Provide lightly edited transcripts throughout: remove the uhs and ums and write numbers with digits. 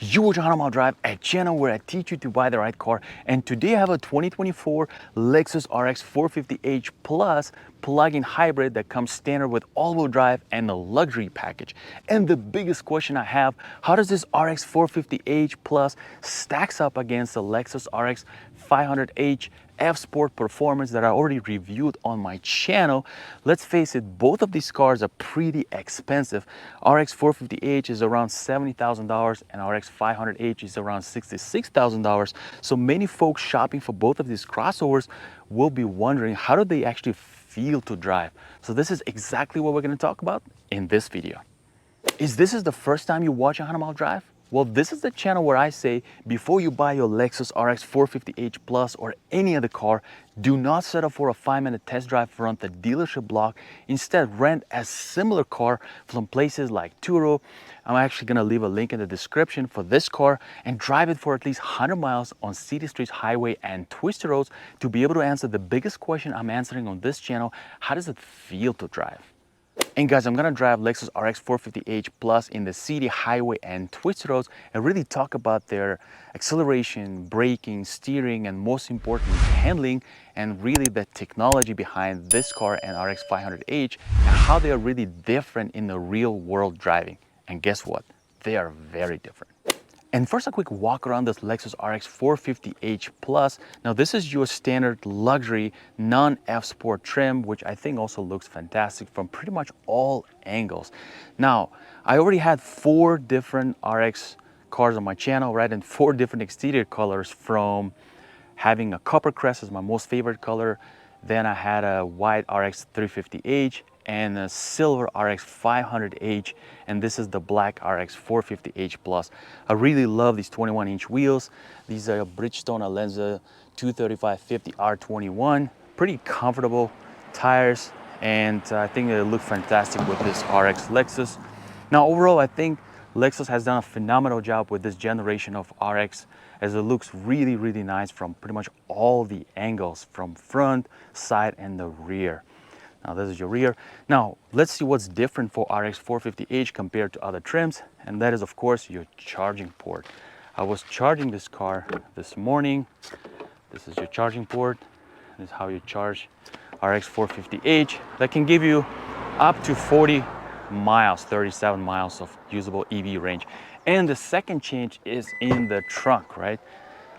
You watch 100 Mile Drive, a channel where I teach you to buy the right car. And today I have a 2024 Lexus RX 450h Plus plug-in hybrid that comes standard with all-wheel drive and a luxury package. And the biggest question I have, how does this RX 450h Plus stacks up against the Lexus RX 500h F-Sport performance that I already reviewed on my channel? Let's face it, both of these cars are pretty expensive. RX 450h is around $70,000 and RX 500h is around $66,000. So many folks shopping for both of these crossovers will be wondering, how do they actually feel to drive? So this is exactly what we're going to talk about in this video. Is this the first time you watch a 100 Mile Drive? Well, this is the channel where I say, before you buy your Lexus RX 450h Plus or any other car, do not settle for a 5-minute test drive from the dealership block. Instead, rent a similar car from places like Turo. I'm actually gonna leave a link in the description for this car, and drive it for at least 100 miles on city streets, highway, and twisty roads to be able to answer the biggest question I'm answering on this channel: how does it feel to drive? And guys, I'm gonna drive Lexus RX 450h Plus in the city, highway, and twisty roads and really talk about their acceleration, braking, steering, and most importantly, handling, and really the technology behind this car and RX 500h and how they are really different in the real world driving. And guess what? They are very different. And first, a quick walk around this Lexus RX 450h Plus. Now, this is your standard luxury non-F-Sport trim, which I think also looks fantastic from pretty much all angles. Now, I already had 4 different RX cars on my channel, right? And 4 different exterior colors, from having a copper crest as my most favorite color. Then I had a white RX 350h and a silver RX 500h, and this is the black RX 450h Plus. I really love these 21-inch wheels. These are Bridgestone Alenza 235/50 R21. Pretty comfortable tires, and I think they look fantastic with this RX Lexus. Now, overall, I think Lexus has done a phenomenal job with this generation of RX, as it looks really, really nice from pretty much all the angles, from front, side, and the rear. Now, this is your rear. Now, let's see what's different for RX 450h compared to other trims, and that is, of course, your charging port. I was charging this car this morning. This is your charging port. This is how you charge RX 450h. That can give you up to 40 miles, 37 miles of usable EV range. And the second change is in the trunk, right?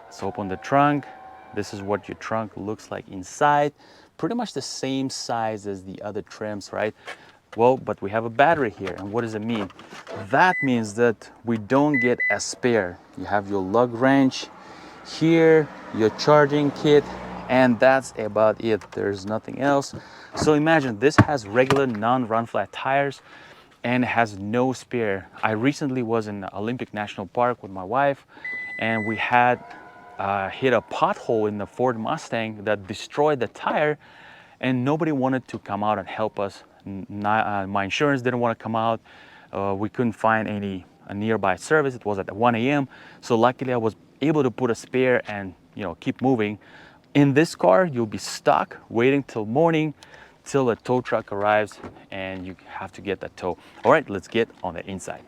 Let's open the trunk. This is what your trunk looks like inside. Pretty much the same size as the other trims, right? Well, but we have a battery here. And what does it mean? That means that we don't get a spare. You have your lug wrench here, your charging kit, and that's about it. There's nothing else. So imagine this has regular non-run flat tires and has no spare. I recently was in Olympic National Park with my wife, and we had hit a pothole in the Ford Mustang that destroyed the tire, and nobody wanted to come out and help us. My insurance didn't want to come out. We couldn't find a nearby service. It was at 1 a.m. So luckily I was able to put a spare and keep moving. In this car, you'll be stuck waiting till morning, till a tow truck arrives, and you have to get that tow. All right, let's get on the inside.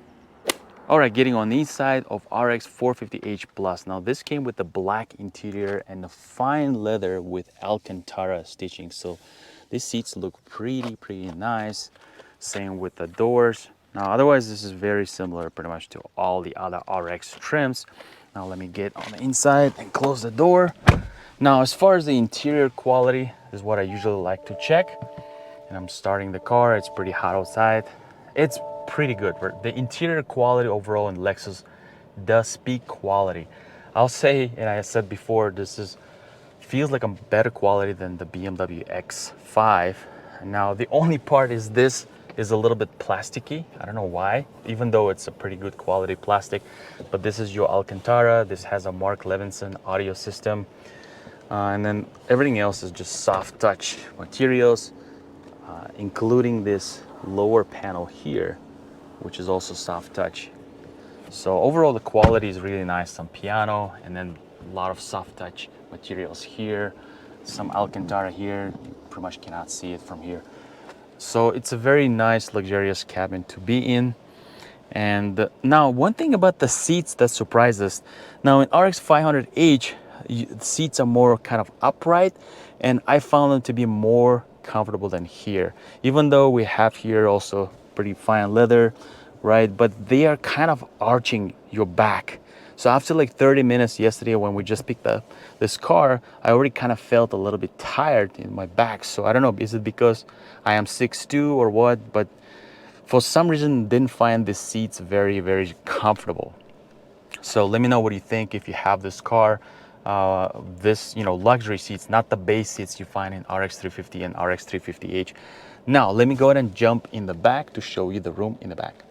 All right, getting on the inside of RX 450h Plus. Now, this came with the black interior and the fine leather with Alcantara stitching. So these seats look pretty nice. Same with the doors. Now, otherwise, this is very similar pretty much to all the other RX trims. Now, let me get on the inside and close the door. Now, as far as the interior quality, this is what I usually like to check. And I'm starting the car. It's pretty hot outside. It's pretty good. The interior quality overall in Lexus does speak quality. I'll say, and I said before, this feels like a better quality than the BMW X5. Now, the only part is this is a little bit plasticky. I don't know why, even though it's a pretty good quality plastic. But this is your Alcantara. This has a Mark Levinson audio system. And then everything else is just soft touch materials, including this lower panel here, which is also soft touch. So overall, the quality is really nice. Some piano, and then a lot of soft touch materials here, some Alcantara here. You pretty much cannot see it from here. So it's a very nice, luxurious cabin to be in. And now one thing about the seats that surprised us, now in RX 500h, the seats are more kind of upright, and I found them to be more comfortable than here. Even though we have here also pretty fine leather, right? But they are kind of arching your back. So after like 30 minutes yesterday when we just picked up this car, I already kind of felt a little bit tired in my back. So I don't know, is it because I am 6'2" or what? But for some reason, didn't find the seats very comfortable. So let me know what you think if you have this car. This, luxury seats, not the base seats you find in RX 350 and RX 350h. Now, let me go ahead and jump in the back to show you the room in the back.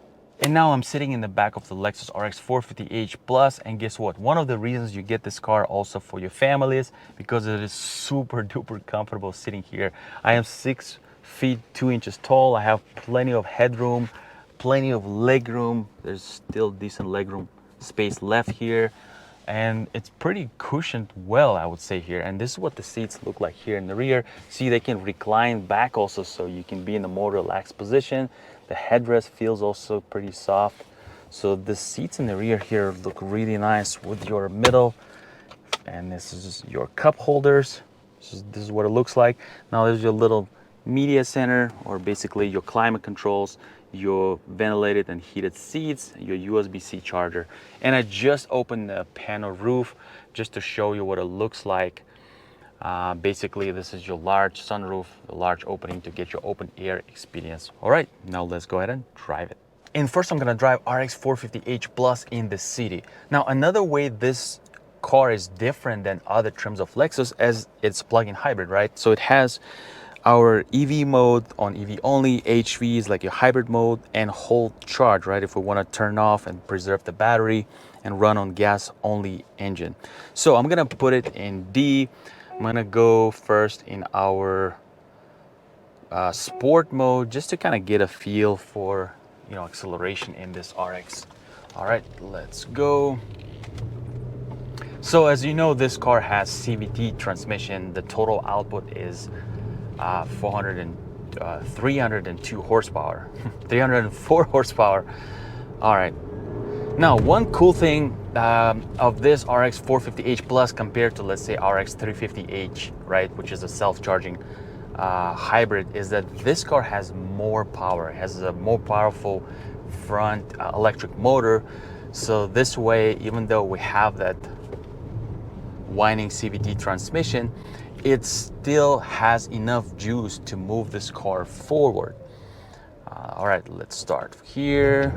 And now I'm sitting in the back of the Lexus RX 450h Plus, and guess what? One of the reasons you get this car also for your families, because it is super duper comfortable sitting here. I am 6 feet 2 inches tall. I have plenty of headroom, plenty of leg room. There's still decent leg room space left here, and it's pretty cushioned well, I would say here. And this is what the seats look like here in the rear. See, they can recline back also, so you can be in a more relaxed position. The headrest feels also pretty soft. So the seats in the rear here look really nice with your middle, and this is your cup holders. This is what it looks like. Now there's your little media center, or basically your climate controls, your ventilated and heated seats, your USB-C charger. And I just opened the panel roof just to show you what it looks like. Basically, this is your large sunroof, the large opening to get your open air experience. All right, now let's go ahead and drive it. And first I'm gonna drive RX 450h Plus in the city. Now, another way this car is different than other trims of Lexus as it's plug-in hybrid, right? So it has our EV mode on EV only, HV is like your hybrid mode, and hold charge, right? If we want to turn off and preserve the battery and run on gas only engine. So I'm gonna put it in D. I'm gonna go first in our sport mode just to kind of get a feel for acceleration in this RX. All right, let's go. So as you know, this car has CVT transmission. The total output is 302 horsepower, 304 horsepower. All right. Now, one cool thing of this RX 450h Plus compared to, let's say, RX 350h, right, which is a self-charging hybrid, is that this car has more power. It has a more powerful front electric motor. So this way, even though we have that whining CVT transmission, it still has enough juice to move this car forward. All right, let's start here.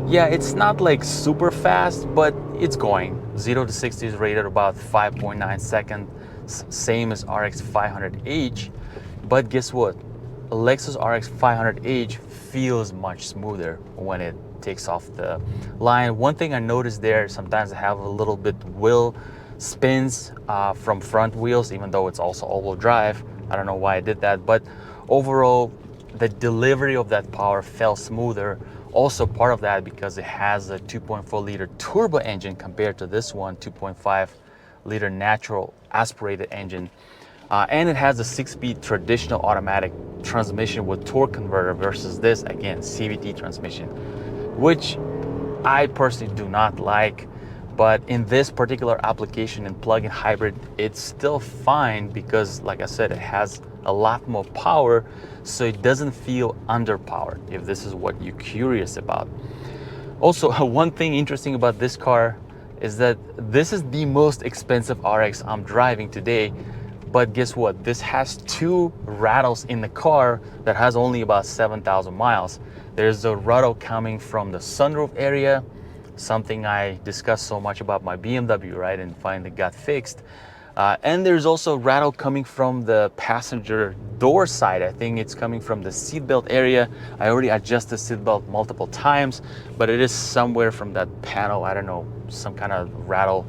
Yeah, it's not like super fast, but it's going. 0 to 60 is rated about 5.9 seconds, same as RX 500h. But guess what? A Lexus RX 500h feels much smoother when it takes off the line. One thing I noticed there, sometimes I have a little bit wheel spins from front wheels, even though it's also all-wheel drive. I don't know why I did that, but overall, the delivery of that power felt smoother. Also part of that because it has a 2.4 liter turbo engine compared to this one, 2.5 liter natural aspirated engine. And it has a 6-speed traditional automatic transmission with torque converter versus this, again, CVT transmission, which I personally do not like. But in this particular application in plug-in hybrid, it's still fine because, like I said, it has a lot more power, so it doesn't feel underpowered, if this is what you're curious about. Also, one thing interesting about this car is that this is the most expensive RX I'm driving today. But guess what? This has 2 rattles in the car that has only about 7,000 miles. There's a rattle coming from the sunroof area, something I discussed so much about my BMW, right, and finally got fixed. And there's also rattle coming from the passenger door side. I think it's coming from the seatbelt area. I already adjusted the seatbelt multiple times, but it is somewhere from that panel. I don't know, some kind of rattle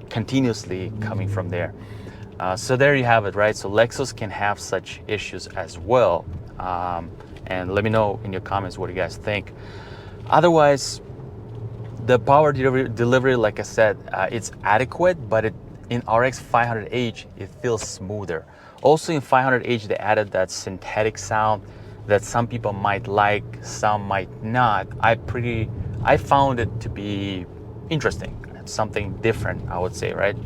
continuously coming from there. So there you have it, right? So Lexus can have such issues as well. And let me know in your comments what you guys think. Otherwise, the power delivery, like I said, it's adequate, but in RX 500h, it feels smoother. Also in 500h, they added that synthetic sound that some people might like, some might not. I found it to be interesting. It's something different, I would say, right?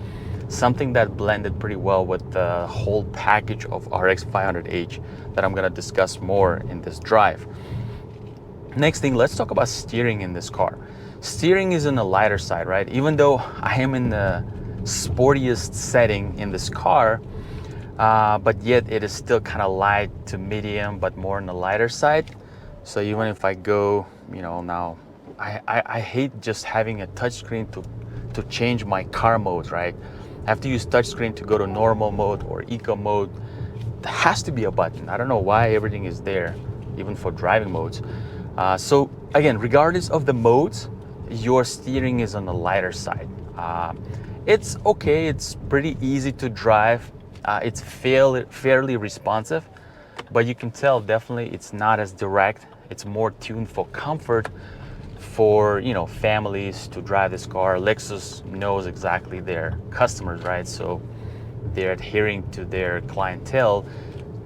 Something that blended pretty well with the whole package of RX 500h that I'm gonna discuss more in this drive. Next thing, let's talk about steering in this car. Steering is on the lighter side, right? Even though I am in the sportiest setting in this car, but yet it is still kind of light to medium, but more on the lighter side. So even if I go, now I hate just having a touchscreen to change my car modes, right? I have to use touchscreen to go to normal mode or eco mode. There has to be a button. I don't know why everything is there, even for driving modes. So again, regardless of the modes, your steering is on the lighter side. It's okay, it's pretty easy to drive. It's fairly responsive, but you can tell definitely it's not as direct. It's more tuned for comfort, for families to drive this car. Lexus knows exactly their customers, right? So they're adhering to their clientele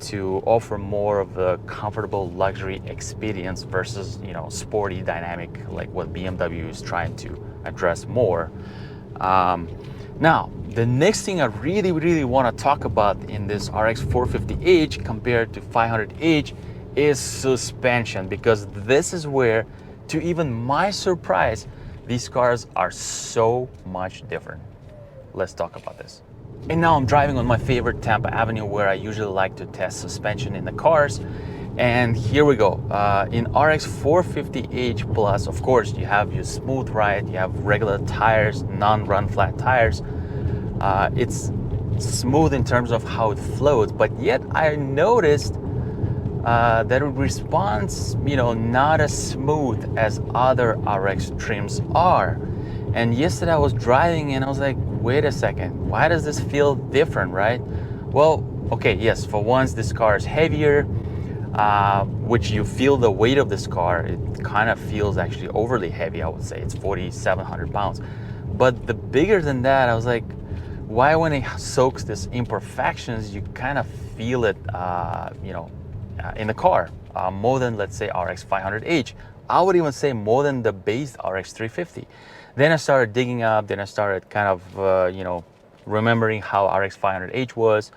to offer more of a comfortable luxury experience versus sporty dynamic, like what BMW is trying to address more. Now the next thing I really want to talk about in this RX 450h compared to 500h is suspension, because this is where, to even my surprise, these cars are so much different. Let's talk about this. And now I'm driving on my favorite Tampa Avenue, where I usually like to test suspension in the cars. And here we go. In RX 450h Plus, of course, you have your smooth ride, you have regular tires, non-run flat tires. It's smooth in terms of how it flows, but yet I noticed that it responds, not as smooth as other RX trims are. And yesterday I was driving and I was like, wait a second, why does this feel different, right? Well, okay, yes, for once this car is heavier, which you feel the weight of this car. It kind of feels actually overly heavy, I would say. It's 4,700 pounds. But the bigger than that, I was like, why when it soaks these imperfections, you kind of feel it, in the car, more than, let's say, RX 500h. I would even say more than the base RX 350. Then I started digging up, then I started kind of, remembering how RX 500h was.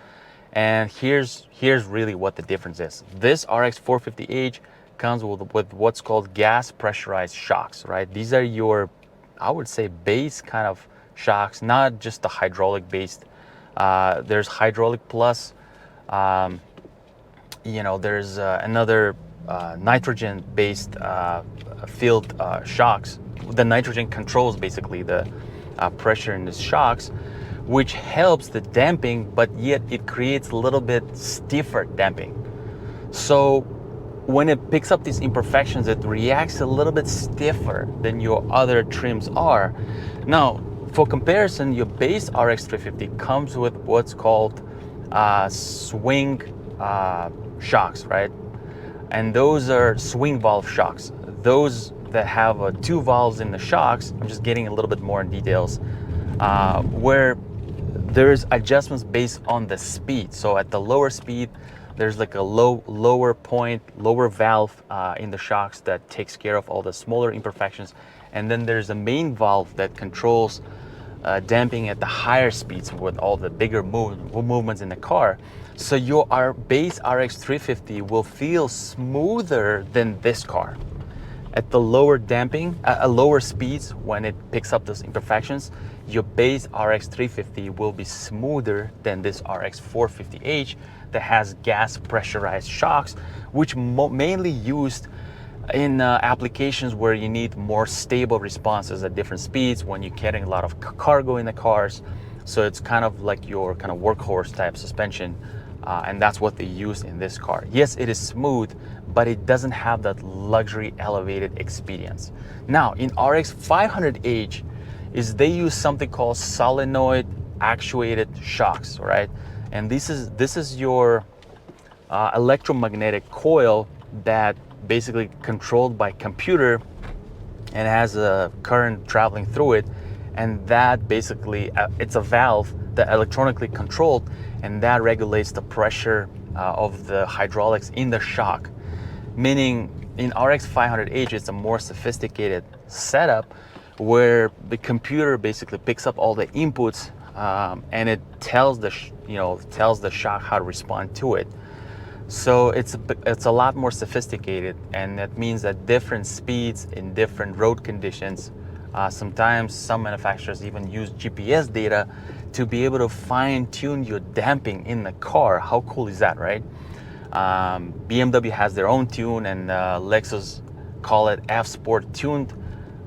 And here's really what the difference is. This RX 450h comes with what's called gas pressurized shocks, right? These are your, I would say, base kind of shocks, not just the hydraulic based. There's hydraulic plus, there's another nitrogen based field shocks. The nitrogen controls basically the pressure in the shocks, which helps the damping, but yet it creates a little bit stiffer damping. So when it picks up these imperfections, it reacts a little bit stiffer than your other trims are. Now, for comparison, your base RX 350 comes with what's called swing shocks, right? And those are swing valve shocks. Those that have 2 valves in the shocks, I'm just getting a little bit more in details, where there's adjustments based on the speed. So at the lower speed, there's like a lower valve in the shocks that takes care of all the smaller imperfections. And then there's a main valve that controls damping at the higher speeds with all the bigger movements in the car. So your base RX 350 will feel smoother than this car. At the lower damping, lower speeds, when it picks up those imperfections, your base RX 350 will be smoother than this RX 450h that has gas pressurized shocks, which mainly used in applications where you need more stable responses at different speeds when you're carrying a lot of cargo in the cars. So it's kind of like your kind of workhorse type suspension, and that's what they use in this car. Yes, it is smooth, but it doesn't have that luxury elevated experience. Now in RX 500h they use something called solenoid actuated shocks, right? And this is your electromagnetic coil that basically controlled by computer and has a current traveling through it, and that basically it's a valve that electronically controlled, and that regulates the pressure of the hydraulics in the shock. meaning in RX 500H, it's a more sophisticated setup where the computer basically picks up all the inputs and it tells tells the shock how to respond to it. So it's a lot more sophisticated, and that means that different speeds in different road conditions. Sometimes some manufacturers even use GPS data to be able to fine tune your damping in the car. How cool is that, right? BMW has their own tune, and Lexus call it F-Sport tuned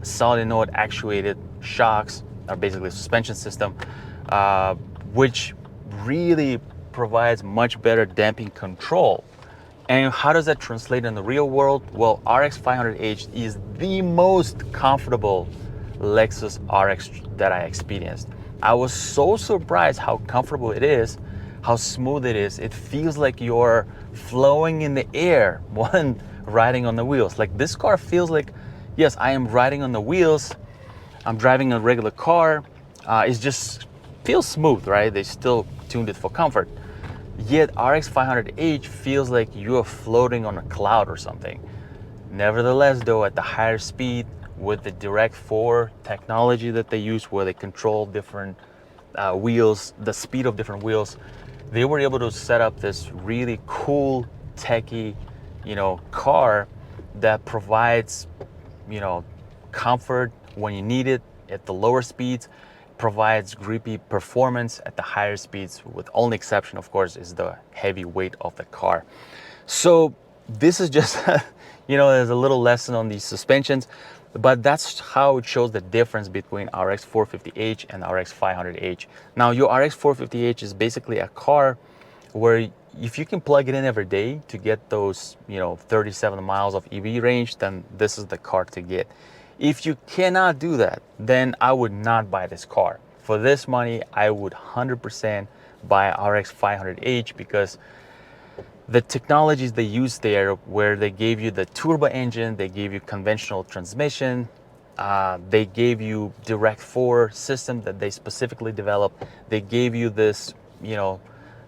solenoid actuated shocks, or basically suspension system, which really provides much better damping control. And how does that translate in the real world? Well, RX 500H is the most comfortable Lexus RX that I experienced. I was so surprised how comfortable it is, how smooth it is. It feels like you're flowing in the air when riding on the wheels. Like, this car feels like, yes, I am riding on the wheels. I'm driving a regular car. It just feels smooth, right? They still tuned it for comfort. Yet RX 500H feels like you're floating on a cloud or something. Nevertheless, though, at the higher speed with the Direct 4 technology that they use, where they control different wheels, the speed of different wheels, they were able to set up this really cool, techy, car that provides, comfort when you need it at the lower speeds, provides grippy performance at the higher speeds, with only exception, of course, is the heavy weight of the car. So this is just, there's a little lesson on these suspensions, but that's how it shows the difference between RX 450H and RX 500H. Now, your RX 450H is basically a car where if you can plug it in every day to get those, 37 miles of EV range, then this is the car to get. If you cannot do that, then I would not buy this car. For this money, I would 100% buy RX 500H, because the technologies they use there, where they gave you the turbo engine, they gave you conventional transmission, they gave you Direct 4 system that they specifically developed, they gave you this,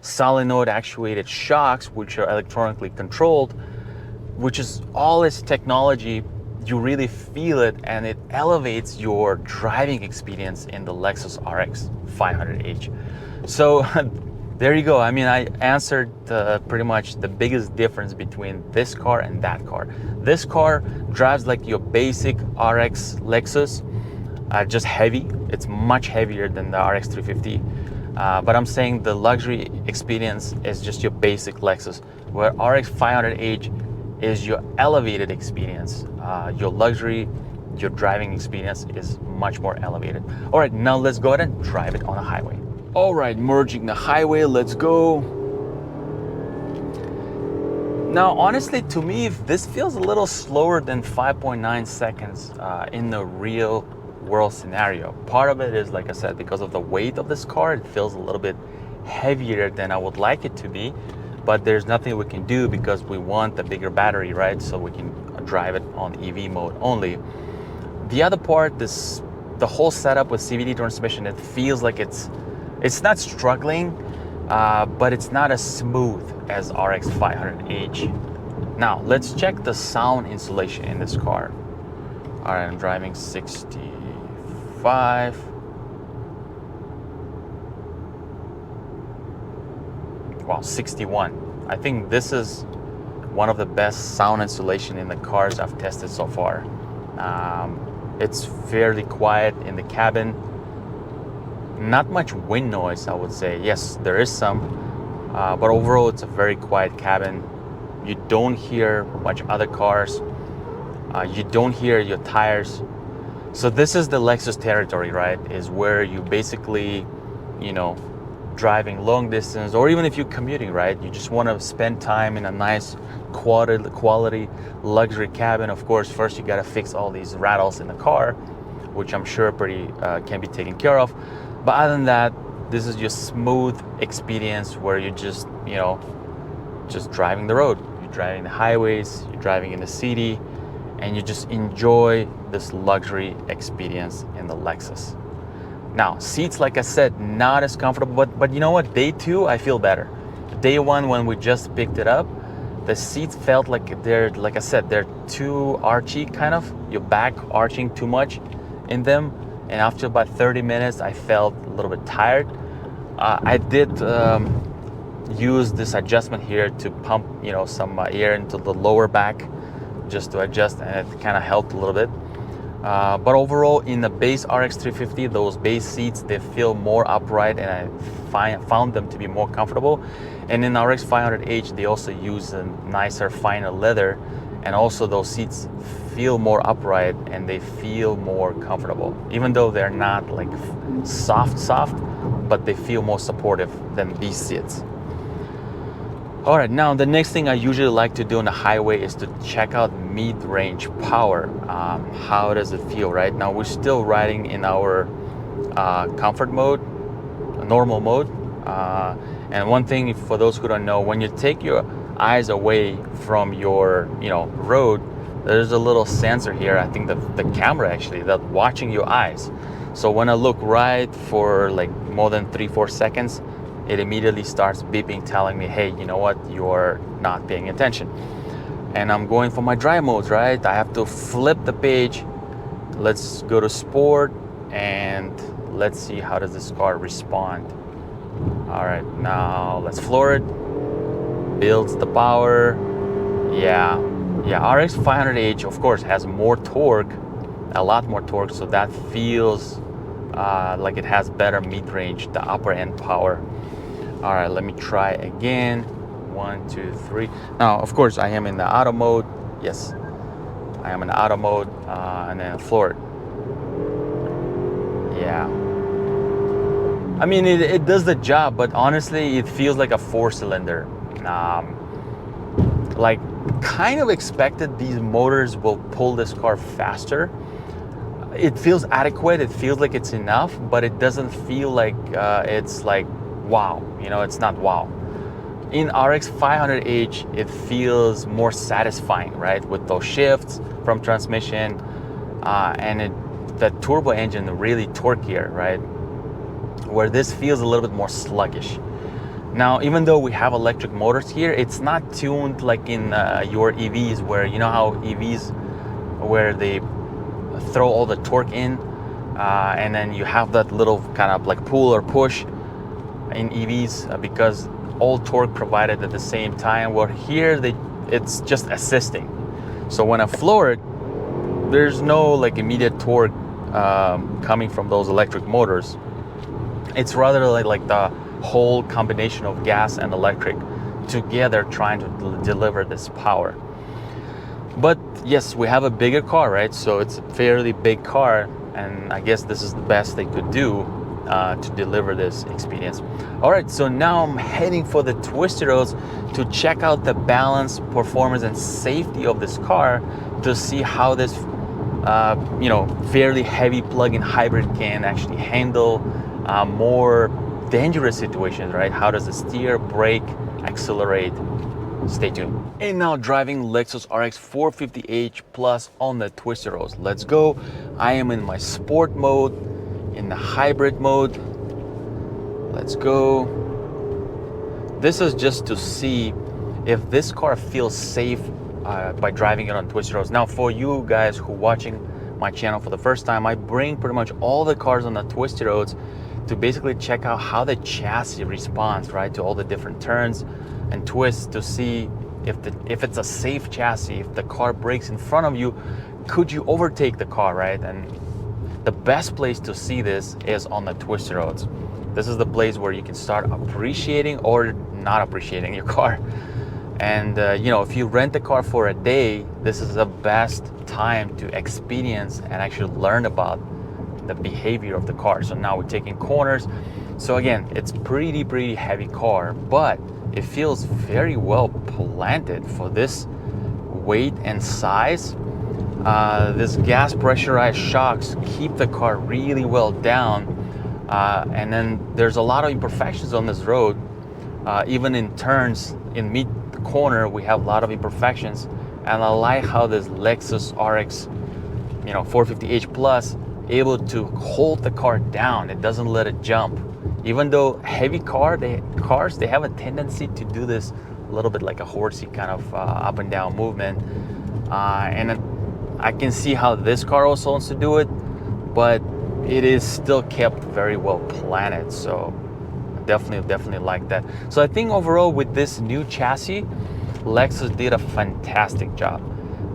solenoid actuated shocks, which are electronically controlled, which is all this technology. You really feel it, and it elevates your driving experience in the Lexus RX 500H. So there you go. I mean, I answered pretty much the biggest difference between this car and that car. This car drives like your basic RX Lexus, just heavy. It's much heavier than the RX 350. But I'm saying the luxury experience is just your basic Lexus, where RX 500H is your elevated experience. Your luxury, your driving experience is much more elevated. All right, now let's go ahead and drive it on a highway. All right, merging the highway, let's go. Now, honestly, to me, this feels a little slower than 5.9 seconds in the real world scenario. Part of it is, like I said, because of the weight of this car, it feels a little bit heavier than I would like it to be. But there's nothing we can do, because we want the bigger battery, right? So we can drive it on EV mode only. The other part, the whole setup with CVT transmission, it feels like it's not struggling, but it's not as smooth as RX 500H. Now, let's check the sound insulation in this car. All right, I'm driving 65. Wow, 61. I think this is one of the best sound insulation in the cars I've tested so far. It's fairly quiet in the cabin. Not much wind noise, I would say. Yes, there is some, but overall it's a very quiet cabin. You don't hear much other cars. You don't hear your tires. So this is the Lexus territory, right? Is where you basically, driving long distance, or even if you're commuting, right? You just want to spend time in a nice quality luxury cabin. Of course, first you got to fix all these rattles in the car, which I'm sure can be taken care of. But other than that, this is just smooth experience where you're just, just driving the road. You're driving the highways, you're driving in the city, and you just enjoy this luxury experience in the Lexus. Now, seats, like I said, not as comfortable, but you know what? Day two, I feel better. Day one, when we just picked it up, The seats felt like they're, like I said, they're too archy, kind of. Your back arching too much in them. And after about 30 minutes, I felt a little bit tired. I did use this adjustment here to pump, some air into the lower back, just to adjust, and it kind of helped a little bit. But overall, in the base RX 350, those base seats, they feel more upright, and I found them to be more comfortable. And in RX 500h, they also use a nicer, finer leather, and also those seats feel more upright and they feel more comfortable, even though they're not like soft, but they feel more supportive than these seats. All right, now the next thing I usually like to do on the highway is to check out mid-range power. How does it feel, right? Now we're still riding in our comfort mode, normal mode. And one thing, for those who don't know, when you take your eyes away from your, road, there's a little sensor here. I think the camera actually, that's watching your eyes. So when I look right for like more than 3-4 seconds, it immediately starts beeping, telling me, hey, you know what, you're not paying attention. And I'm going for my drive modes, right? I have to flip the page. Let's go to sport, and let's see how does this car respond. All right, now let's floor it. Builds the power. Yeah, RX 500h, of course, has more torque, a lot more torque, so that feels like it has better mid-range, the upper end power. All right, let me try again. 1, 2, 3. Now, of course, I am in the auto mode. Yes, I am in auto mode, and then floor it. Yeah. I mean, it does the job, but honestly, it feels like a 4-cylinder. Like, kind of expected these motors will pull this car faster. It feels adequate. It feels like it's enough, but it doesn't feel like it's like wow. It's not wow. In RX 500h, it feels more satisfying, right? With those shifts from transmission, and the turbo engine really torqueier, right? Where this feels a little bit more sluggish. Now, even though we have electric motors here, it's not tuned like in your EVs, where you know how EVs, where they throw all the torque in, and then you have that little kind of like pull or push in EVs, because all torque provided at the same time. Well, here it's just assisting. So when I floor it, there's no like immediate torque coming from those electric motors. It's rather like the whole combination of gas and electric together trying to deliver this power. But yes, we have a bigger car, right? So it's a fairly big car, and I guess this is the best they could do to deliver this experience. All right, so now I'm heading for the twisty roads to check out the balance, performance, and safety of this car, to see how this fairly heavy plug-in hybrid can actually handle more dangerous situations, right? How does it steer, brake, accelerate? Stay tuned. And now driving Lexus RX 450h Plus on the twisty roads. Let's go. I am in my sport mode, in the hybrid mode. Let's go. This is just to see if this car feels safe by driving it on twisty roads. Now, for you guys who are watching my channel for the first time, I bring pretty much all the cars on the twisty roads to basically check out how the chassis responds, right, to all the different turns and twists, to see if it's a safe chassis. If the car brakes in front of you, could you overtake the car, right? And the best place to see this is on the twisty roads. This is the place where you can start appreciating or not appreciating your car. And if you rent a car for a day, this is the best time to experience and actually learn about the behavior of the car. So now we're taking corners. So again, it's pretty heavy car, but it feels very well planted for this weight and size. This gas pressurized shocks keep the car really well down. And then there's a lot of imperfections on this road. Even in turns, in mid corner, we have a lot of imperfections. And I like how this Lexus RX 450h Plus able to hold the car down. It doesn't let it jump. Even though heavy cars, they have a tendency to do this a little bit like a horsey kind of up and down movement. And I can see how this car also wants to do it, but it is still kept very well planted. So definitely like that. So I think overall with this new chassis, Lexus did a fantastic job.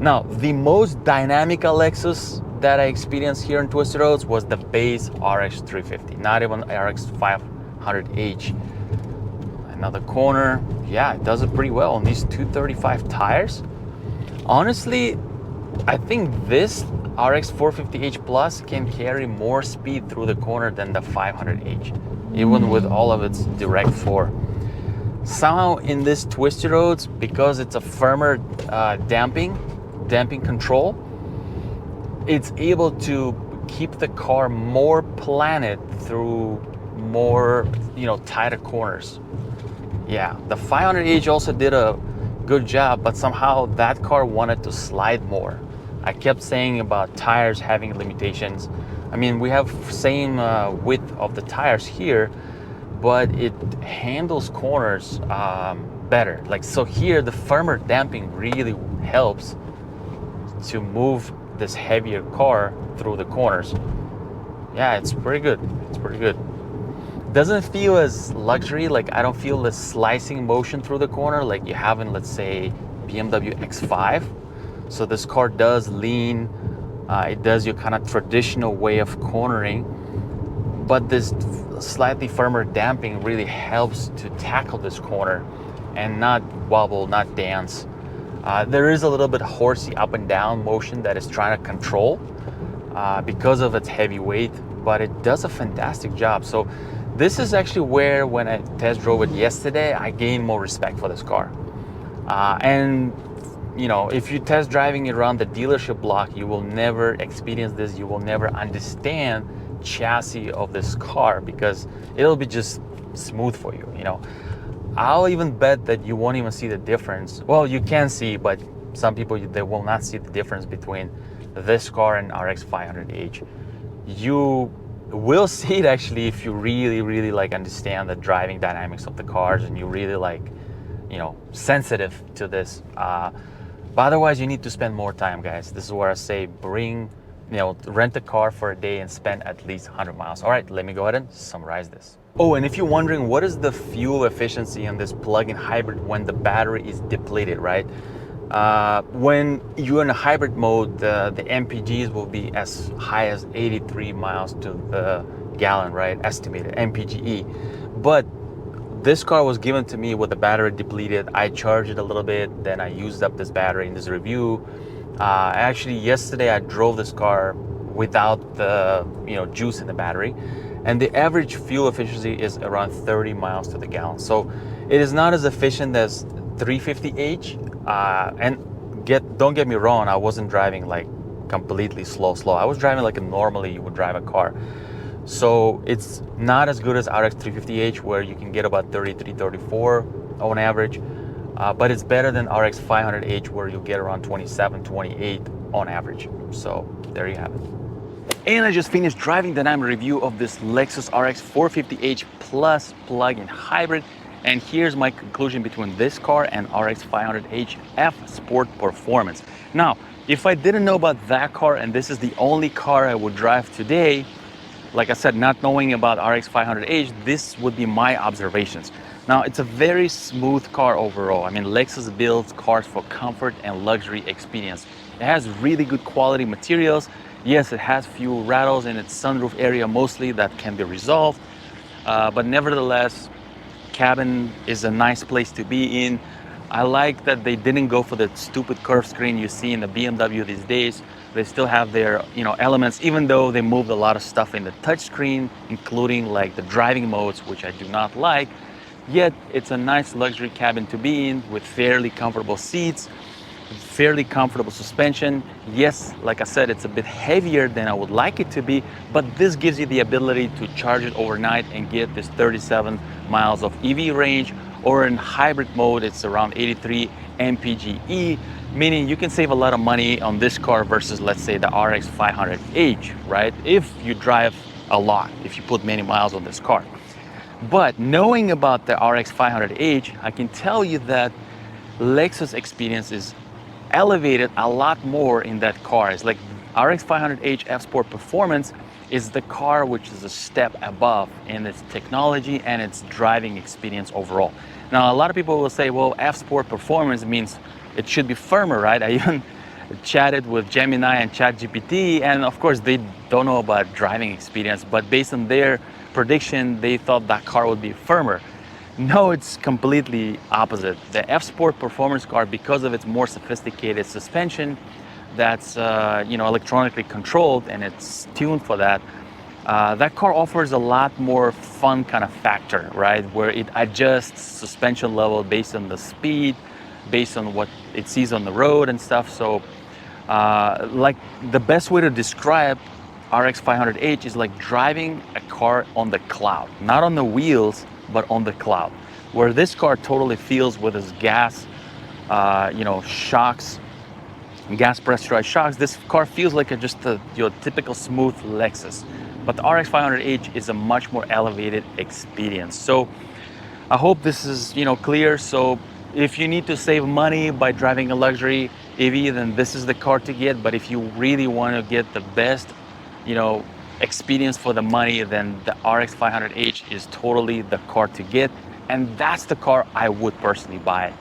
Now, the most dynamic Lexus that I experienced here in Twisted Roads was the base RX 350, not even RX 500H. Another corner, yeah, it does it pretty well on these 235 tires. Honestly, I think this RX 450H Plus can carry more speed through the corner than the 500H, even with all of its direct floor. Somehow in this Twisty Roads, because it's a firmer damping control, it's able to keep the car more planted through more, tighter corners. Yeah, the 500H also did a good job, but somehow that car wanted to slide more. I kept saying about tires having limitations. I mean, we have same width of the tires here, but it handles corners better. Like, so here, the firmer damping really helps to move this heavier car through the corners. Yeah, it's pretty good. It's pretty good. Doesn't feel as luxury. Like, I don't feel the slicing motion through the corner like you have in, let's say, BMW X5. So this car does lean. It does your kind of traditional way of cornering, but this slightly firmer damping really helps to tackle this corner and not wobble, not dance. There is a little bit horsey up and down motion that is trying to control because of its heavy weight, but it does a fantastic job. So this is actually where, when I test drove it yesterday, I gained more respect for this car. And if you test driving it around the dealership block, you will never experience this. You will never understand chassis of this car because it'll be just smooth for you. I'll even bet that you won't even see the difference. Well, you can see, but some people, they will not see the difference between this car and RX 500H. You will see it actually if you really like understand the driving dynamics of the cars and you really like, sensitive to this. But otherwise, you need to spend more time, guys. This is where I say rent a car for a day and spend at least 100 miles. All right, let me go ahead and summarize this. Oh, and if you're wondering, what is the fuel efficiency in this plug-in hybrid when the battery is depleted, right? When you're in a hybrid mode, the MPGs will be as high as 83 miles to the gallon, right? Estimated MPGe. But this car was given to me with the battery depleted. I charged it a little bit, then I used up this battery in this review. Actually, yesterday I drove this car without the juice in the battery, and the average fuel efficiency is around 30 miles to the gallon. So it is not as efficient as 350H. And don't get me wrong, I wasn't driving like completely slow. I was driving like normally you would drive a car. So it's not as good as RX 350H, where you can get about 33, 34 on average. But it's better than RX 500H, where you'll get around 27, 28 on average. So there you have it. And I just finished driving the dynamic review of this Lexus RX 450H Plus plug-in hybrid. And here's my conclusion between this car and RX 500H F Sport Performance. Now, if I didn't know about that car and this is the only car I would drive today, like I said, not knowing about RX 500H, this would be my observations. Now, it's a very smooth car overall. I mean, Lexus builds cars for comfort and luxury experience. It has really good quality materials. Yes, it has few rattles in its sunroof area mostly that can be resolved. But nevertheless, cabin is a nice place to be in. I like that they didn't go for the stupid curved screen you see in the BMW these days. They still have their elements, even though they moved a lot of stuff in the touchscreen, including like the driving modes, which I do not like. Yet it's a nice luxury cabin to be in with fairly comfortable seats, fairly comfortable suspension. Yes, like I said, it's a bit heavier than I would like it to be, but this gives you the ability to charge it overnight and get this 37 miles of EV range, or in hybrid mode, it's around 83 mpge, meaning you can save a lot of money on this car versus, let's say, the RX 500H, right? If you drive a lot, if you put many miles on this car. But knowing about the RX 500h, I can tell you that Lexus experience is elevated a lot more in that car. It's like RX 500h F Sport Performance is the car which is a step above in its technology and its driving experience overall. Now, a lot of people will say, well, F Sport Performance means it should be firmer, right? I even chatted with Gemini and ChatGPT, and of course they don't know about driving experience, but based on their prediction, they thought that car would be firmer. No, it's completely opposite. The F Sport Performance car, because of its more sophisticated suspension that's electronically controlled and it's tuned for that, that car offers a lot more fun kind of factor, right? Where it adjusts suspension level based on the speed, based on what it sees on the road and stuff. So like the best way to describe RX 500h is like driving a car on the cloud, not on the wheels, but on the cloud, where this car totally feels with its gas, shocks, gas pressurized shocks. This car feels like just your typical smooth Lexus, but the RX 500h is a much more elevated experience. So I hope this is clear. So if you need to save money by driving a luxury EV, then this is the car to get. But if you really want to get the best experience for the money, then the RX 500h is totally the car to get, and that's the car I would personally buy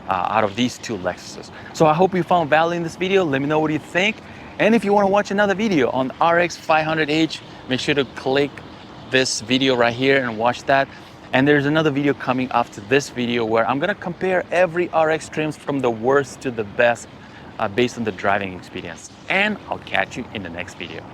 out of these two Lexuses. So I hope you found value in this video. Let me know what you think, and if you want to watch another video on RX 500h, make sure to click this video right here and watch that. And there's another video coming after this video where I'm gonna compare every RX trims from the worst to the best based on the driving experience. And I'll catch you in the next video.